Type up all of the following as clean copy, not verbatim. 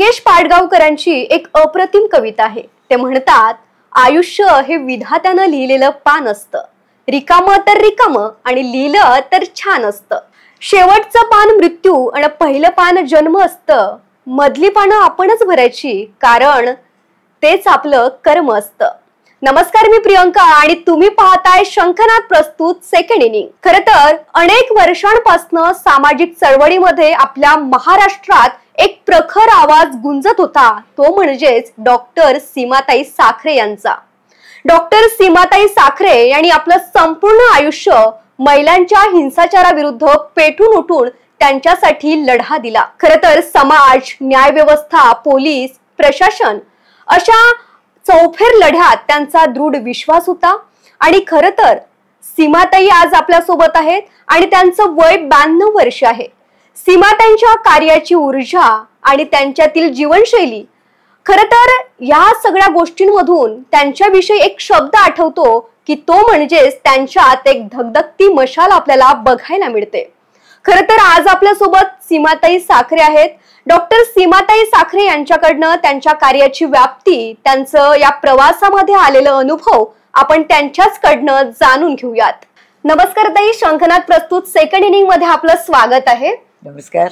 दिनेश पाडगावकरांची एक अप्रतिम कविता आहे. ते म्हणतात, आयुष्य हे विधात्यानं लिहिलेलं पान असतं, रिकामं तर रिकामं आणि लिहिलं तर छान असतं. शेवटचं पान मृत्यू आणि पहिलं पान जन्म असतं. मधली पानं आपणच भरायची, कारण तेच आपलं कर्म असतं. नमस्कार, मी प्रियंका आणि तुम्ही पाहताय शंखनाद प्रस्तुत सेकंड इनिंग. खरं तर अनेक वर्षांपासून सामाजिक चळवळीमध्ये आपल्या महाराष्ट्रात एक प्रखर आवाज गुंजत होता, तो म्हणजेच डॉक्टर सीमाताई साखरे यांचा. डॉक्टर सीमाताई साखरे यांनी आपलं संपूर्ण आयुष्य महिलांच्या हिंसाचाराविरुद्ध पेटून उठून त्यांच्यासाठी लढा दिला. खरं तर समाज, न्यायव्यवस्था, पोलीस, प्रशासन अशा चौफेर लढ्यात त्यांचा दृढ विश्वास होता. आणि खरं तर सीमाताई आज आपल्या सोबत आहेत आणि त्यांचं वय 92 वर्ष आहे. सीमाताईंच्या कार्याची ऊर्जा आणि त्यांच्यातील जीवनशैली, खरं तर या सगळ्या गोष्टींमधून त्यांच्याविषयी एक शब्द आठवतो की तो म्हणजेच त्यांच्यात एक धगधगती मशाल आपल्याला बघायला मिळते. खरं तर आज आपल्या सोबत सीमाताई साखरे आहेत. डॉक्टर सीमाताई साखरे यांच्याकडनं त्यांच्या कार्याची व्याप्ती, त्यांचं या प्रवासामध्ये आलेलं अनुभव आपण त्यांच्याचकडनं जाणून घेऊयात. नमस्कार ताई, शंखनाद प्रस्तुत सेकंड इनिंग मध्ये आपलं स्वागत आहे. नमस्कार.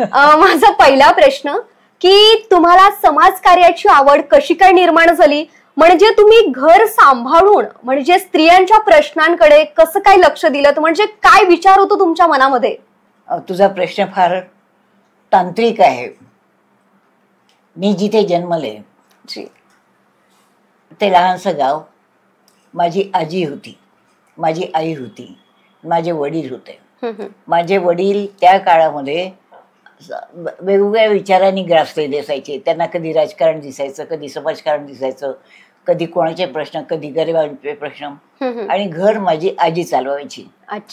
माझा पहिला प्रश्न की तुम्हाला समाज कार्याची आवड कशी काय निर्माण झाली, म्हणजे तुम्ही घर सांभाळून म्हणजे स्त्रियांच्या प्रश्नांकडे कसं काय लक्ष दिलं, म्हणजे काय विचार होतो तुमच्या मनामध्ये? तुझा प्रश्न फार तांत्रिक आहे. मी जिथे जन्मले ते लहानसं गाव, माझी आजी होती, माझी आई होती, माझे वडील होते. माझे वडील त्या काळामध्ये वेगवेगळ्या विचारांनी ग्रासलेले असायचे. त्यांना कधी राजकारण दिसायचं, कधी समाजकारण दिसायचं, कधी कोणाचे प्रश्न, कधी गरिबांचे प्रश्न. आणि घर माझी आजी चालवायची.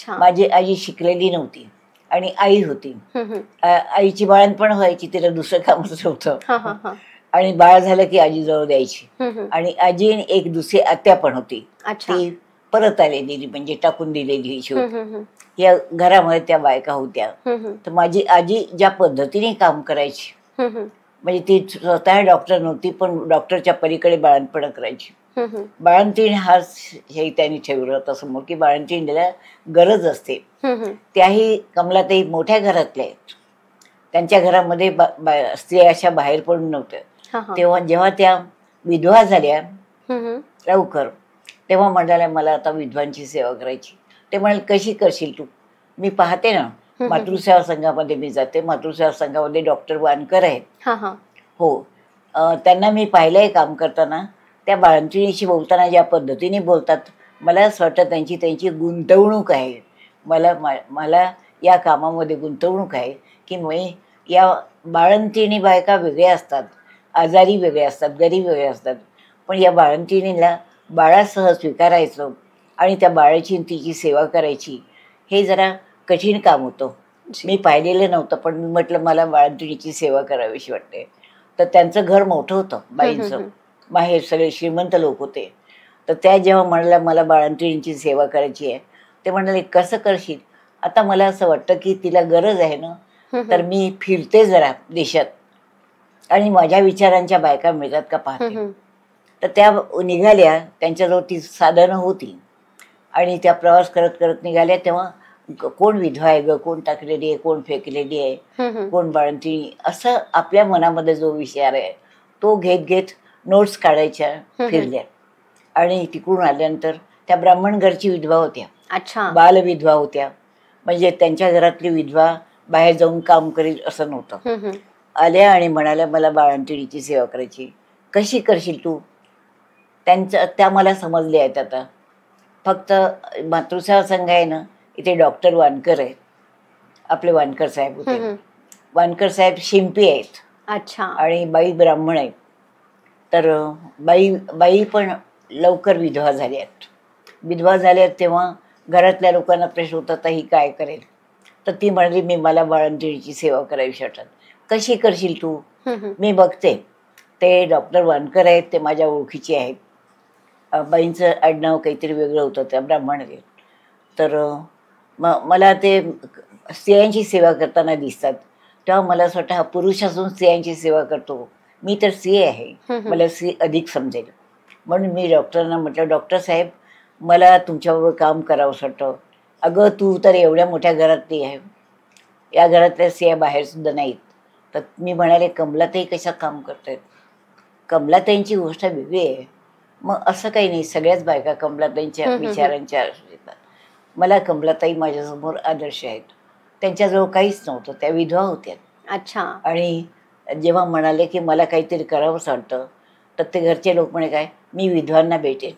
माझी आजी शिकलेली नव्हती आणि आई होती. आईची बाळणपण व्हायची, तिला दुसरं कामच होतं. आणि बाळ झालं की आजी जवळ द्यायची. आणि आजी एक दुसरी आत्या पण होती, ती परत आलेली म्हणजे टाकून दिलेली. या घरामध्ये त्या बायका होत्या. तर माझी आजी ज्या पद्धतीने काम करायची, म्हणजे ती स्वतः डॉक्टर नव्हती पण डॉक्टरच्या पलीकडे बाळंतपण करायची. बाळंतीण हा हे त्यांनी ठेवलं होतं समोर की बाळंतीणीला गरज असते. त्याही कमलाताई मोठ्या घरातल्या आहेत, त्यांच्या घरामध्ये स्त्रिया अशा बाहेर पडून नव्हत्या. तेव्हा जेव्हा त्या विधवा झाल्या लवकर, तेव्हा म्हणाल्या मला आता विधवांची सेवा करायची. ते म्हणाले कशी करशील तू? मी पाहते ना, मातृसेवा संघामध्ये मी जाते. मातृसेवा संघामध्ये डॉक्टर वानकर आहेत. हो, त्यांना मी पाहिलंय काम करताना. त्या बाळंतिणीशी बोलताना ज्या पद्धतीने बोलतात, मला असं वाटतं त्यांची गुंतवणूक आहे. मला या कामामध्ये गुंतवणूक आहे की मी या बाळंतिणी बायका वेगळ्या असतात, आजारी वेगळे असतात, गरीब वेगळे असतात, पण या बाळंतिणीला बाळासह स्वीकारायचं आणि त्या बाळाची तिची सेवा करायची, हे जरा कठीण काम होतं. मी पाहिलेलं नव्हतं पण मी म्हटलं मला बाळंतिणीची सेवा करावीशी वाटते. तर त्यांचं घर मोठं होतं, बाईंचं बाहेर सगळे श्रीमंत लोक होते. तर त्या जेव्हा म्हणाल्या मला बाळंतिणीची सेवा करायची आहे, ते म्हणाले कसं करशील? आता मला असं वाटतं की तिला गरज आहे ना, तर मी फिरते जरा देशात आणि माझ्या विचारांच्या बायका मिळतात का पाहते. तर त्या निघाल्या, त्यांच्याजवळ ती साधनं होती आणि त्या प्रवास करत करत निघाल्या. तेव्हा कोण विधवा आहे ग, कोण टाकलेली आहे, कोण फेकलेली आहे, कोण बाळंतिणी, असं आपल्या मनामध्ये जो विचार आहे तो घेत घेत नोट्स काढायच्या, फिरल्या. आणि तिकडून आल्यानंतर त्या ब्राह्मण घरची विधवा होत्या, बालविधवा होत्या, म्हणजे त्यांच्या घरातली विधवा बाहेर जाऊन काम करेल असं नव्हतं. आल्या आणि म्हणाल्या मला बाळंतिणीची सेवा करायची, कशी करशील तू? त्या मला समजले आहेत. आता फक्त मातृसेवा संघ आहे ना, इथे डॉक्टर वानकर आहेत, आपले वानकर साहेब होते. वानकर साहेब शिंपी आहेत आणि बाई ब्राह्मण आहेत. तर बाई पण लवकर विधवा झाल्यात. विधवा झाल्यात तेव्हा घरातल्या लोकांना प्रश्न होता तर ही काय करेल? तर ती म्हणाली मला बाळंतिणीची सेवा करावी वाटत. कशी करशील तू? मी बघते. ते डॉक्टर वानकर आहेत, ते माझ्या ओळखीचे आहेत. बाईंचं आडनाव काहीतरी वेगळं होतं, त्या ब्राह्मण आहेत. तर मला ते स्त्रियांची सेवा करताना दिसतात. तेव्हा मला असं वाटतं हा पुरुष असून स्त्रियांची सेवा करतो. मी तर स्त्री आहे, मला स्त्री अधिक समजेल. म्हणून मी डॉक्टरांना म्हटलं, डॉक्टर साहेब मला तुमच्याबरोबर काम करावंसं वाटतं. अगं तू तर एवढ्या मोठ्या घरातली आहे, या घरातल्या स्त्रिया बाहेरसुद्धा नाहीत. तर मी म्हणाले कमलाताई कशा काम करतायत. कमलाताईंची गोष्ट वेगळी आहे. मग असं काही नाही, सगळ्याच बायका कमलाताईंच्या विचारांच्या येतात. मला कमलाताई माझ्यासमोर आदर्श आहेत. त्यांच्याजवळ काहीच नव्हतं, त्या विधवा होत्या. अच्छा. आणि जेव्हा म्हणाले की मला काहीतरी करावंसं वाटतं, तर ते घरचे लोक म्हणे काय, मी विधवांना भेटेन.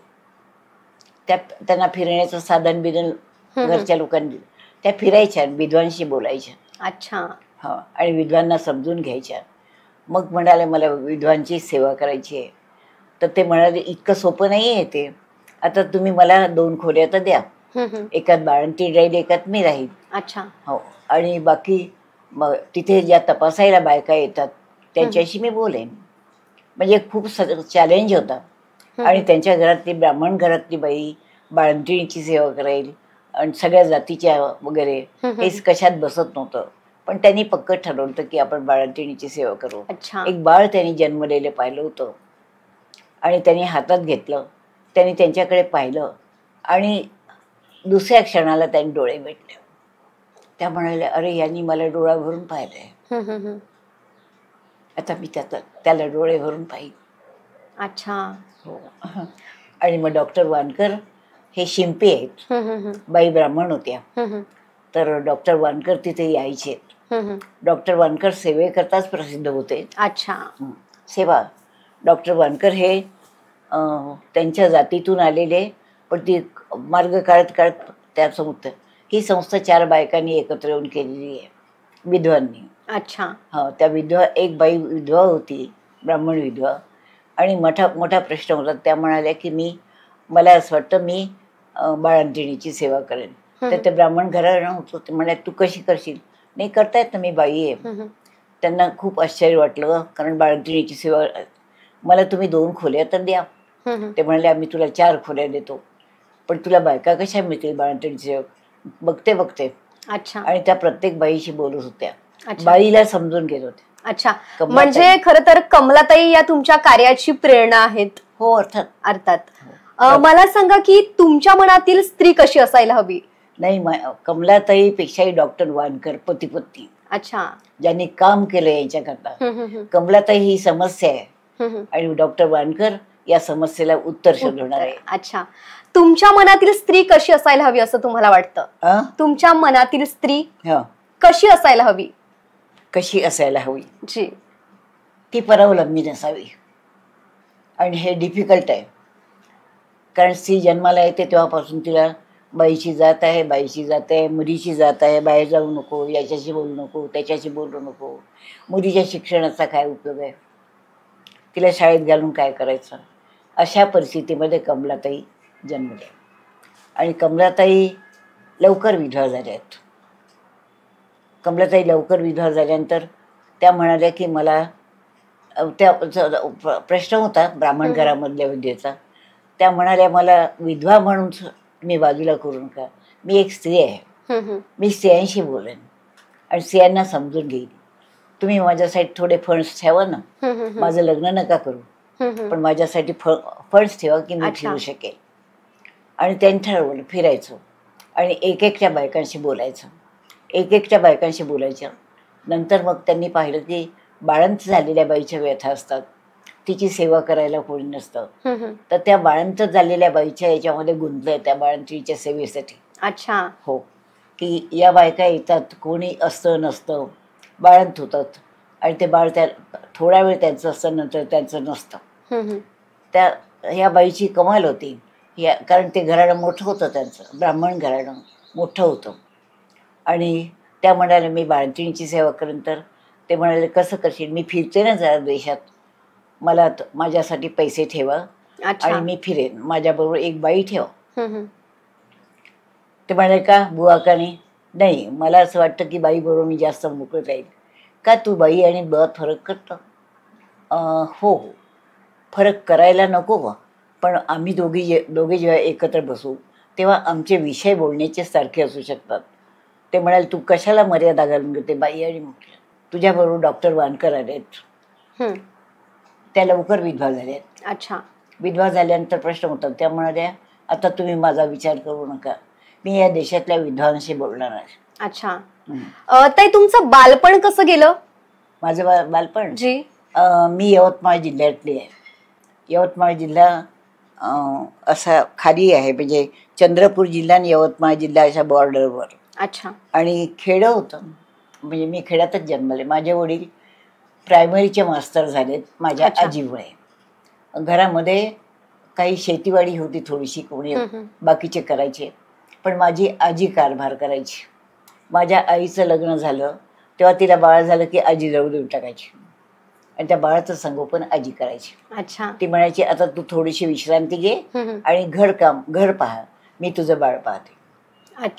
त्यांना फिरण्याचं साधन बिधन घरच्या लोकांनी दिलं. त्या फिरायच्या, विधवांशी बोलायच्या. अच्छा. हा, आणि विधवांना समजून घ्यायच्या. मग म्हणाले मला विधवांची सेवा करायची आहे. तर ते म्हणाले इतकं सोपं नाही आहे ते. आता तुम्ही मला 2 खोल्या तर द्या, एकात बाळंतीण राहील, एकात मी राहील. अच्छा. हो, आणि बाकी मग तिथे ज्या तपासायला बायका येतात त्यांच्याशी मी बोलेन. म्हणजे खूप चॅलेंज होता. आणि त्यांच्या घरातली ब्राह्मण घरातली बाई बाळंतिणीची सेवा करायला आणि सगळ्या जातीच्या वगैरे हे कशात बसत नव्हतं. पण त्यांनी पक्क ठरवलं होतं की आपण बाळंतिणीची सेवा करू. एक बाळ त्यांनी जन्मलेलं पाहिलं होतं आणि त्यांनी हातात घेतलं. त्यांनी त्यांच्याकडे पाहिलं आणि दुसऱ्या क्षणाला त्यांनी डोळे भेटले. त्या म्हणाल्या अरे यांनी मला डोळा भरून पाहिलंय, आता मी त्याला डोळे भरून पाहिजे. अच्छा. हो. आणि मग डॉक्टर वानकर हे शिंपी आहेत, बाई ब्राह्मण होत्या. तर डॉक्टर वानकर तिथे यायचे. डॉक्टर वानकर सेवेकरताच प्रसिद्ध होते. अच्छा. सेवा. डॉक्टर वानकर हे त्यांच्या जातीतून आलेले, पण ती मार्ग काढत काढत त्या संस्था, ही संस्था 4 बायकांनी एकत्र येऊन केलेली आहे, विधवांनी. अच्छा. हो, त्या विधवा, एक बाई विधवा होती, ब्राह्मण विधवा. आणि मोठा प्रश्न होता. त्या म्हणाल्या की मला असं वाटतं मी बाळंतिणीची सेवा करेन. तर ते ब्राह्मण घराणं होतं. ते म्हणाले तू कशी करशील. नाही, करता येत ना, मी बाई आहे. त्यांना खूप आश्चर्य वाटलं, कारण बाळंतिणीची सेवा. मला तुम्ही 2 खोल्या तर द्या. ते म्हणाले आम्ही तुला 4 खोल्या देतो, पण तुला बायका कशा मिळतील बाळंतिणीची सेवा. बघते. अच्छा. आणि त्या प्रत्येक बाईशी बोलत होत्या, बाईला समजून घेत होत्या. अच्छा. म्हणजे खरं तर कमलाताई या तुमच्या कार्याची प्रेरणा आहेत. हो, अर्थात. मला सांगा की तुमच्या मनातील स्त्री कशी असायला हवी. नाही, कमलाताईपेक्षाही डॉक्टर वानकर पती. अच्छा. ज्यांनी काम केलं यांच्याकरता. कमलाताई ही समस्या आहे आणि डॉक्टर वानकर या समस्येला उत्तर शोधणार आहे. अच्छा. तुमच्या मनातील स्त्री कशी असायला हवी असं तुम्हाला वाटतं. तुमच्या मनातील स्त्री कशी असायला हवी. कशी असायला हवी जी. ती परावलंबी नसावी. आणि हे डिफिकल्ट आहे, कारण स्त्री जन्माला येते तेव्हापासून तिला बाईची जात आहे, मुलीची जात आहे, बाहेर जाऊ नको, याच्याशी बोलू नको, त्याच्याशी बोलू नको. मुलीच्या शिक्षणाचा काय उपयोग आहे, तिला शाळेत घालून काय करायचं. अशा परिस्थितीमध्ये कमलाताई जन्मल्या. आणि कमलाताई लवकर विधवा झाल्या आहेत. कमलाताई लवकर विधवा झाल्यानंतर त्या म्हणाल्या की मला त्या प्रश्न होता ब्राह्मण घरामधल्या विद्येचा. त्या म्हणाल्या मला विधवा म्हणून मी बाजूला करू नका, मी एक स्त्री आहे, मी स्त्रियांशी बोलेन आणि स्त्रियांना समजून घेईन. तुम्ही माझ्यासाठी थोडे फंड्स ठेवा ना, माझं लग्न नका करू, पण माझ्यासाठी फंड्स ठेवा की मी फिरू शकेल. आणि त्यांनी ठरवलं फिरायचं आणि एकट्या बायकांशी बोलायचं. नंतर मग त्यांनी पाहिलं की बाळंत झालेल्या बाईच्या व्यथा असतात, तिची सेवा करायला कोणी नसतं. तर त्या बाळंत झालेल्या बाईच्या याच्यामध्ये गुंतलंय त्या बाळंतीच्या सेवेसाठी. अच्छा. हो, की या बायका येतात, कोणी असतं नसतं, बाळंत होतात आणि ते बाळ त्या थोडा वेळ त्यांचं असतं, नंतर त्यांचं नसतं. ह्या बाईची कमाल होती, कारण ते घराणं मोठं होतं, त्यांचं ब्राह्मण घराणं मोठं होतं. आणि त्या म्हणाल्या मी बाळंतिणीची सेवा करेन. तर ते म्हणाले कसं करशील. मी फिरते ना जरा देशात, मला माझ्यासाठी पैसे ठेवा आणि मी फिरेन, माझ्याबरोबर एक बाई ठेवा. ते म्हणाले का बुवा का नाही, मला असं वाटतं की बाईबरोबर मी जास्त मोकळं राहील. का तू बाई आणि बुवात फरक करतो. हो, फरक करायला नको बा, पण आम्ही दोघे जेव्हा एकत्र बसू तेव्हा आमचे विषय बोलण्याचे सारखे असू शकतात. ते म्हणाले तू कशाला मर्यादा घालून घेते बाई आणि म्हटलं. तुझ्याबरोबर डॉक्टर वानकर आलेत, त्या लवकर विधवा झाल्यात. अच्छा. विधवा झाल्यानंतर प्रश्न होतात. त्या म्हणाल्या आता तुम्ही माझा विचार करू नका, मी या देशातल्या विधवांशी बोलणार आहे. अच्छा. ताई तुमचं बालपण कसं गेलं? माझं बालपण जी मी यवतमाळ जिल्ह्यातली आहे. यवतमाळ जिल्हा असा खाली आहे, म्हणजे चंद्रपूर जिल्हा आणि यवतमाळ जिल्हा अशा बॉर्डरवर. अच्छा. आणि खेडं होतं, म्हणजे मी खेड्यातच जन्मले. माझे वडील प्रायमरीचे मास्तर झालेत माझ्या आजीमुळे. घरामध्ये काही शेतीवाडी होती थोडीशी, कोणी बाकीचे करायचे, पण माझी आजी कारभार करायची. माझ्या आईचं लग्न झालं तेव्हा तिला बाळ झालं की आजी जवळ देऊन टाकायची आणि त्या बाळाचं संगोपन आजी करायची. अच्छा. ती म्हणायची आता तू थोडीशी विश्रांती घे आणि घर पहा, मी तुझं बाळ पाहते.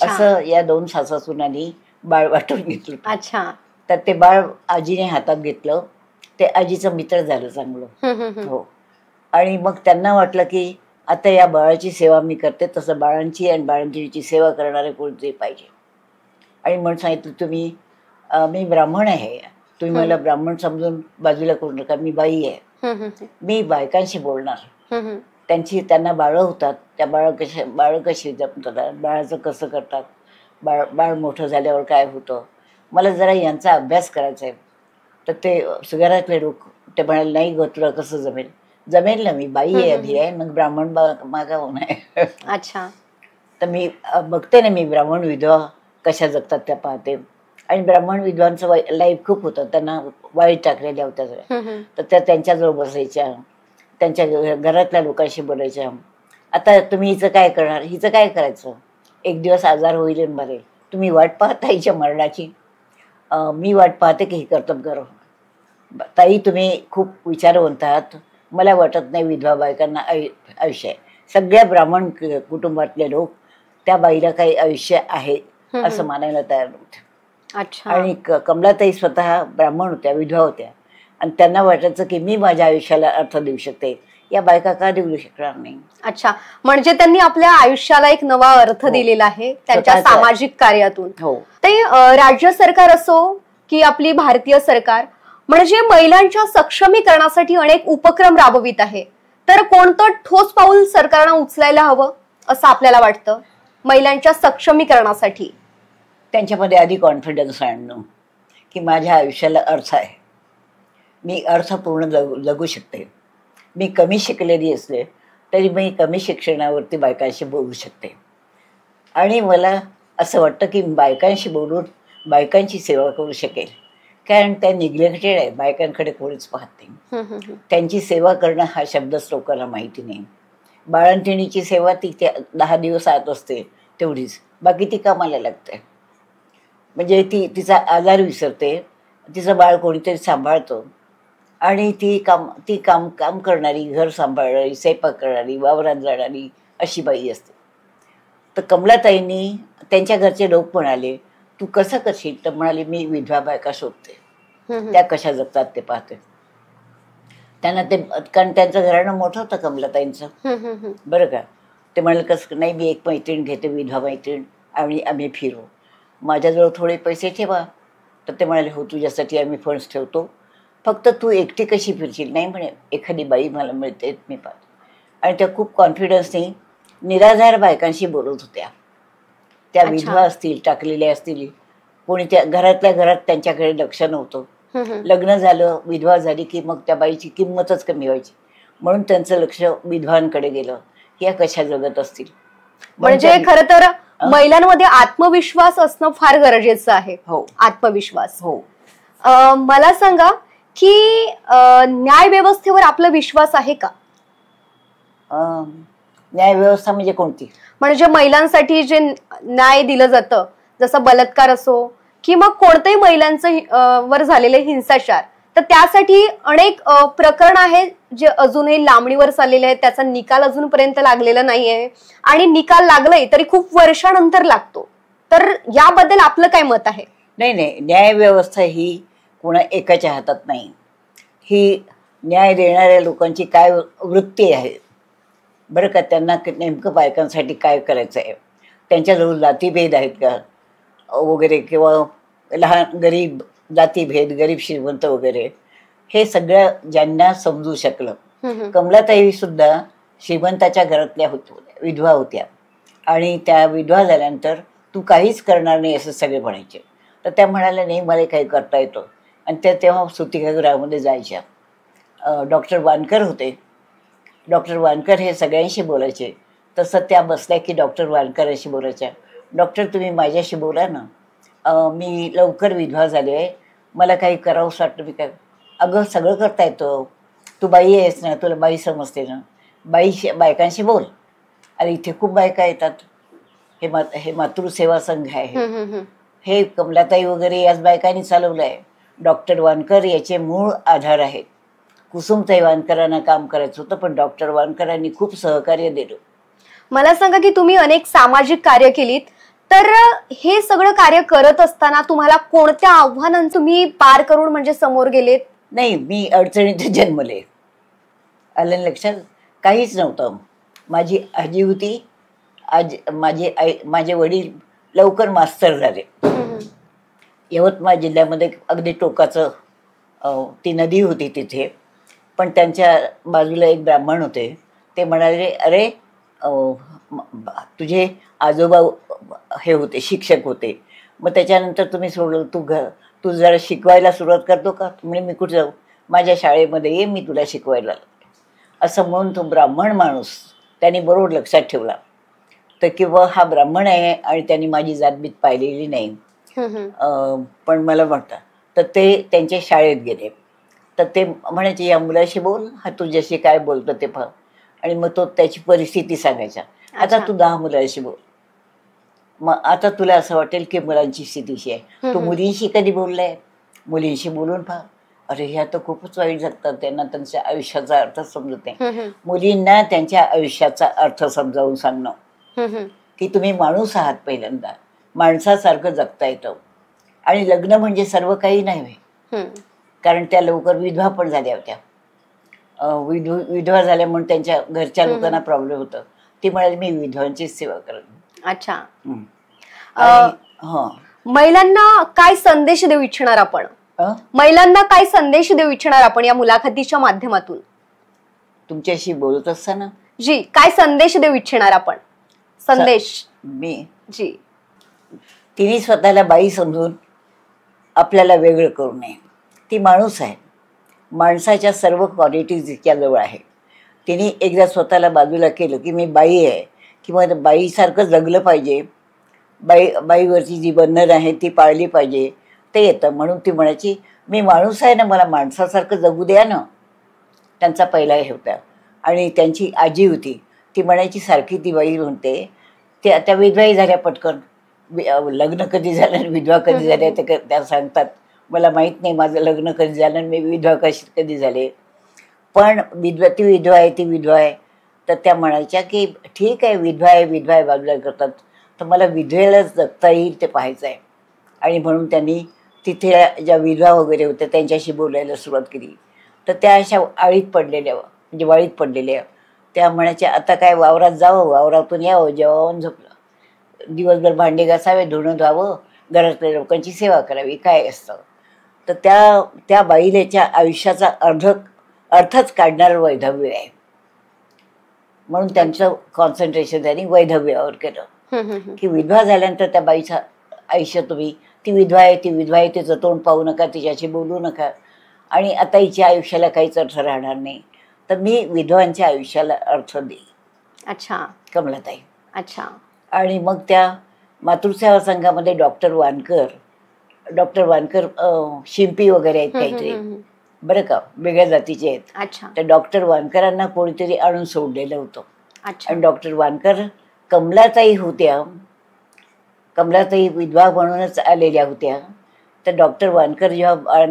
असं या 2 सासूसुनांनी बाळ वाटून घेतलं. अच्छा. तर ते बाळ आजीने हातात घेतलं, ते आजीचं मित्र झालं चांगलं. हो. आणि मग त्यांना वाटलं की आता या बाळाची सेवा मी करते, तसं बाळांची आणि बाळंतीची सेवा करणारे कोणते पाहिजे. आणि म्हणून सांगितलं तुम्ही मी ब्राह्मण आहे, तुम्ही मला ब्राह्मण समजून बाजूला करू नका, मी बाई आहे, मी बायकांशी बोलणार. त्यांना बाळं होतात, त्या बाळं कशी जपतात, बाळाचं कसं करतात, बाळ मोठं झाल्यावर काय होतं, मला जरा यांचा अभ्यास करायचा आहे. तर ते घरातले लोक ते म्हणाले नाही ग तुला कसं जमेल ना, मी बाई आहे आधी आहे, मग ब्राह्मण मागावं नाही. अच्छा. तर मी बघते ना, मी ब्राह्मण विधवा कशा जगतात त्या पाहते. आणि ब्राह्मण विधवांचं लाईफ खूप होतं, त्यांना वाईट टाकलेल्या होत्या सगळ्या. तर त्या त्यांच्याजवळ बसायच्या, त्यांच्या घरातल्या लोकांशी बोलायच्या. आता तुम्ही हिचं काय करणार, हिचं काय करायचं, एक दिवस आजार होईल आणि मरेल, तुम्ही वाट पाहता हिच्या मरणाची, मी वाट पाहते की ही कर्तव्य करो. ताई तुम्ही खूप विचारवंत आहात, मला वाटत नाही विधवा बायकांना आयुष्य आहे. सगळ्या ब्राह्मण कुटुंबातले लोक त्या बाईला काही आयुष्य आहे असं मानायला तयार नव्हते. अच्छा. आणि कमलाताई स्वतः ब्राह्मण होत्या, विधवा होत्या, आणि त्यांना वाटायचं की मी माझ्या आयुष्याला अर्थ देऊ शकते, या बायका का देऊ शकणार नाही. अच्छा. म्हणजे त्यांनी आपल्या आयुष्याला एक नवा अर्थ दिलेला आहे त्यांच्या सामाजिक कार्यातून. हो. ते राज्य सरकार असो की आपली भारतीय सरकार, म्हणजे महिलांच्या सक्षमीकरणासाठी अनेक उपक्रम राबवित आहे. तर कोणतं ठोस पाऊल सरकारनं उचलायला हवं असं आपल्याला वाटतं महिलांच्या सक्षमीकरणासाठी? त्यांच्यामध्ये आधी कॉन्फिडन्स आणणं की माझ्या आयुष्याला अर्थ आहे, मी अर्थपूर्ण जगू शकते. मी कमी शिकलेली असले तरी मी कमी शिक्षणावरती बायकांशी बोलू शकते. आणि मला असं वाटतं की बायकांशी बोलून बायकांची सेवा करू शकेल, कारण त्या निग्लेक्टेड आहे, बायकांकडे कोणीच पाहत नाही. त्यांची सेवा करणं हा शब्दच लोकांना माहिती नाही. बाळंतिणीची सेवा ती 10 दिवस आत असते तेवढीच, बाकी ती कामाला लागते. म्हणजे तिचा आजार विसरते, तिचं बाळ कोणीतरी सांभाळतं, आणि ती काम करणारी, घर सांभाळणारी, स्वयंपाक करणारी, वावरात जाणारी अशी बाई असते. तर कमलाताईंनी त्यांच्या घरचे लोक म्हणाले तू कसं करशील, तर म्हणाले मी विधवा बायका शोधते, त्या कशा जगतात ते पाहते. त्यांना ते, कारण त्यांचं घराणं मोठं होतं कमलाताईंचं, बरं का. ते म्हणाले कसं नाही, मी एक मैत्रीण घेते, विधवा मैत्रीण, आणि आम्ही फिरू, माझ्याजवळ थोडे पैसे ठेवा. तर ते म्हणाले हो तुझ्यासाठी आम्ही फंड्स ठेवतो, फक्त तू एकटी कशी फिरशील. नाही म्हणे, एखादी बाई मला मिळते मी पाहते. आणि त्या खूप कॉन्फिडन्सने निराधार बायकांशी बोलत होत्या. त्या विधवा असतील, टाकलेल्या असतील, कोणी त्या घरातल्या घरात त्यांच्याकडे लक्ष नव्हतं. लग्न झालं, विधवा झाली की मग त्या बाईची किंमतच कमी व्हायची, म्हणून त्यांचं लक्ष विधवांकडे गेलं की या कशा जगत असतील. म्हणजे खरं तर महिलांमध्ये आत्मविश्वास असणं फार गरजेचं आहे. हो, आत्मविश्वास. हो. मला सांगा की न्याय व्यवस्थेवर आपला विश्वास आहे का? न्याय व्यवस्था म्हणजे कोणती? म्हणजे महिलांसाठी जे न्याय दिलं जातं, जसं बलात्कार असो की मग कोणत्याही महिलांचं वर झालेले हिंसाचार, तर त्यासाठी अनेक प्रकरण आहेत जे अजूनही लांबणीवर चाललेले आहेत, त्याचा निकाल अजूनपर्यंत लागलेला नाहीये, आणि निकाल लागलाय तरी खूप वर्षानंतर लागतो. तर याबद्दल आपलं काय मत आहे? नाही, न्याय व्यवस्था ही कोणा एकाच्या हातात नाही. ही न्याय देणाऱ्या लोकांची काय वृत्ती आहे, बरं का. त्यांना नेमकं बायकांसाठी काय करायचं आहे, त्यांच्याजवळ जातीभेद आहेत का वगैरे, किंवा लहान गरीब जातीभेद, गरीब श्रीमंत वगैरे हे सगळं ज्यांना समजू शकलं. कमलाताई सुद्धा श्रीमंताच्या घरातल्या विधवा होत्या आणि त्या विधवा झाल्यानंतर तू काहीच करणार नाही असं सगळे म्हणायचे. तर त्या म्हणाल्या नाही मला काही करता येतं. आणि त्या तेव्हा सुतिकागृहामध्ये जायच्या. डॉक्टर वानकर होते. डॉक्टर वानकर हे सगळ्यांशी बोलायचे. तसं त्या बसल्या की डॉक्टर वानकरांशी बोलायच्या. डॉक्टर तुम्ही माझ्याशी बोला ना, मी लवकर विधवा झाली आहे, मला काही करावंसं वाटतं. मी काय अगं सगळं करता येतं, तू बाई आहेस ना, तुला बाई समजते ना, बायकांशी बोल. अरे इथे खूप बायका येतात. हे मातृसेवा संघ आहे, हे कमलाताई वगैरे याच बायकांनी चालवलं आहे. डॉक्टर वानकर याचे मूळ आधार आहेत. कुसुमताई वानकरांना काम करायचं होतं पण डॉक्टर वानकरांनी खूप सहकार्य दिलं. मला सांगा की तुम्ही अनेक सामाजिक कार्य केलीत, तर हे सगळं कार्य करत असताना तुम्हाला कोणत्या आव्हानांना तुम्ही पार करून म्हणजे समोर गेलेत? नाही, मी अडचणीत जन्मले. आलं लक्षात? काहीच नव्हतं. माझी आजी होती. माझे वडील लवकर मास्तर झाले. यवतमाळ जिल्ह्यामध्ये अगदी टोकाचं ती नदी होती तिथे. पण त्यांच्या बाजूला एक ब्राह्मण होते. ते म्हणाले अरे तुझे आजोबा हे होते, शिक्षक होते, मग त्याच्यानंतर तुम्ही सोडलं, तू जरा शिकवायला सुरुवात करतो का? म्हणजे मी कुठे जाऊ, माझ्या शाळेमध्ये ये, मी तुला शिकवायला. असं म्हणून तो ब्राह्मण माणूस त्यांनी बरोबर लक्षात ठेवला तर किंवा हा ब्राह्मण आहे आणि त्यांनी माझी जातबीत पाहिलेली नाही. पण मला वाटतं तर ते त्यांच्या शाळेत गेले. तर ते म्हणायचे या मुलाशी बोल, हा तुझ्याशी काय बोलतो ते पहा. आणि मग तो त्याची परिस्थिती सांगायचा. आता तू 10 मुलांशी बोल, मग आता तुला असं वाटेल की मुलांची स्थितीशी आहे. तू मुलींशी कधी बोललाय? मुलींशी बोलून पहा. अरे ह्या तर खूपच वाईट जगतात, त्यांना त्यांच्या आयुष्याचा अर्थ समजत नाही. मुलींना त्यांच्या आयुष्याचा अर्थ समजावून सांगणं की तुम्ही माणूस आहात, पहिल्यांदा माणसासारखं जगता येतं. आणि लग्न म्हणजे सर्व काही नाही. कारण त्या लवकर विधवा पण झाल्या होत्या. विधवा झाल्या म्हणून त्यांच्या घरच्या लोकांना प्रॉब्लेम होतं. ती म्हणाली मी विधवांचीच सेवा करेन. अच्छा. महिलांना काय संदेश देऊ इच्छिणार आपण? महिलांना काय संदेश देऊ इच्छिणार आपण या मुलाखतीच्या माध्यमातून? तुमच्याशी बोलत असताना जी काय संदेश देऊ इच्छिणार आपण? संदेश मी जी तिने स्वतःला बाई समजून आपल्याला वेगळं करू नये. ती माणूस आहे. माणसाच्या सर्व क्वालिटीज तिच्याजवळ आहे. तिने एकदा स्वतःला बाजूला केलं की मी बाई आहे किंवा बाईसारखं जगलं पाहिजे, बाईवरची जी बंधनं आहे ती पाळली पाहिजे, ते येतं. म्हणून ती म्हणायची मी माणूस आहे ना, मला माणसासारखं जगू द्या ना. त्यांचा पहिला हे होता. आणि त्यांची आजी होती, ती म्हणायची सारखी ती बाई म्हणते त्या विधवाही झाल्या पटकन. लग्न कधी झालं आणि विधवा कधी झाल्या ते त्या सांगतात. मला माहीत नाही माझं लग्न कधी झालं आणि मी विधवा कधी झाले. पण ती विधवा आहे. तर त्या म्हणायच्या की ठीक आहे, विधवा आहे बाजूला करतात, तर मला विधवेला जगता येईल ते पाहायचं आहे. आणि म्हणून त्यांनी तिथे ज्या विधवा वगैरे होत्या त्यांच्याशी बोलायला सुरुवात केली. तर त्या अशा वाळीत पडलेल्या त्या म्हणायच्या आता काय वावरात जावं, वावरातून यावं, जेवावं, झोपलं, दिवसभर भांडे घासावे, धुणं धुवावं, घरातल्या लोकांची सेवा करावी, काय असतं. तर त्या बाईलेच्या आयुष्याचा अर्थच काढणारं वैधव्य आहे. म्हणून त्यांचं कॉन्सन्ट्रेशन त्यांनी वैधव्यावर केलं की विधवा झाल्यानंतर त्या बाईचं आयुष्य तुम्ही ती विधवा आहे तिचं तोंड पाहू नका, तिच्याशी बोलू नका. आणि आता हिच्या आयुष्याला काहीच अर्थ राहणार नाही, तर मी विधवांच्या आयुष्याला अर्थ देईल. अच्छा. कमलाताई. अच्छा. आणि मग त्या मातृसेवा संघामध्ये डॉक्टर वानकर शिंपी वगैरे आहेत काहीतरी, बरं का, वेगळ्या जातीचे आहेत. अच्छा. तर डॉक्टर वानकरांना कोणीतरी आणून सोडलेलं होतं. आणि डॉक्टर वानकर कमलाताई होत्या, कमलाताई विधवा म्हणूनच आलेल्या होत्या. तर डॉक्टर वानकर जेव्हा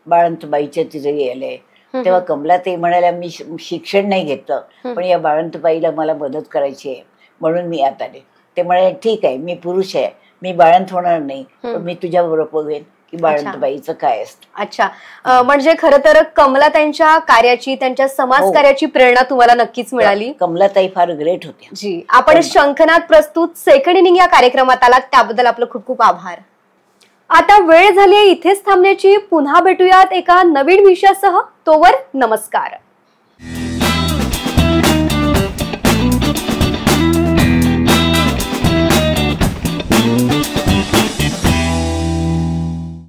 बाळंतबाईच्या तिथे गेले तेव्हा कमलाताई म्हणाल्या मी शिक्षण नाही घेतलं, पण या बाळंतबाईला मला मदत करायची आहे म्हणून मी आत आले. ते म्हणाले ठीक आहे, मी पुरुष आहे, मी बाळंत होणार नाही, पण मी तुझ्याबरोबर बघेन की बाळंतबाईचं काय असतं. अच्छा. म्हणजे खरं तर कमलाताईंच्या कार्याची, त्यांच्या समाज कार्याची प्रेरणा तुम्हाला नक्कीच मिळाली. कमलाताई फार ग्रेट होत्या. जी. आपण शंखनाद प्रस्तुत सेकंड इनिंग या कार्यक्रमात आलात त्याबद्दल आपलं खूप खूप आभार. आता वेळ झाली इथेच थांबण्याची. पुन्हा भेटूयात एका नवीन विषयासह. तोवर नमस्कार.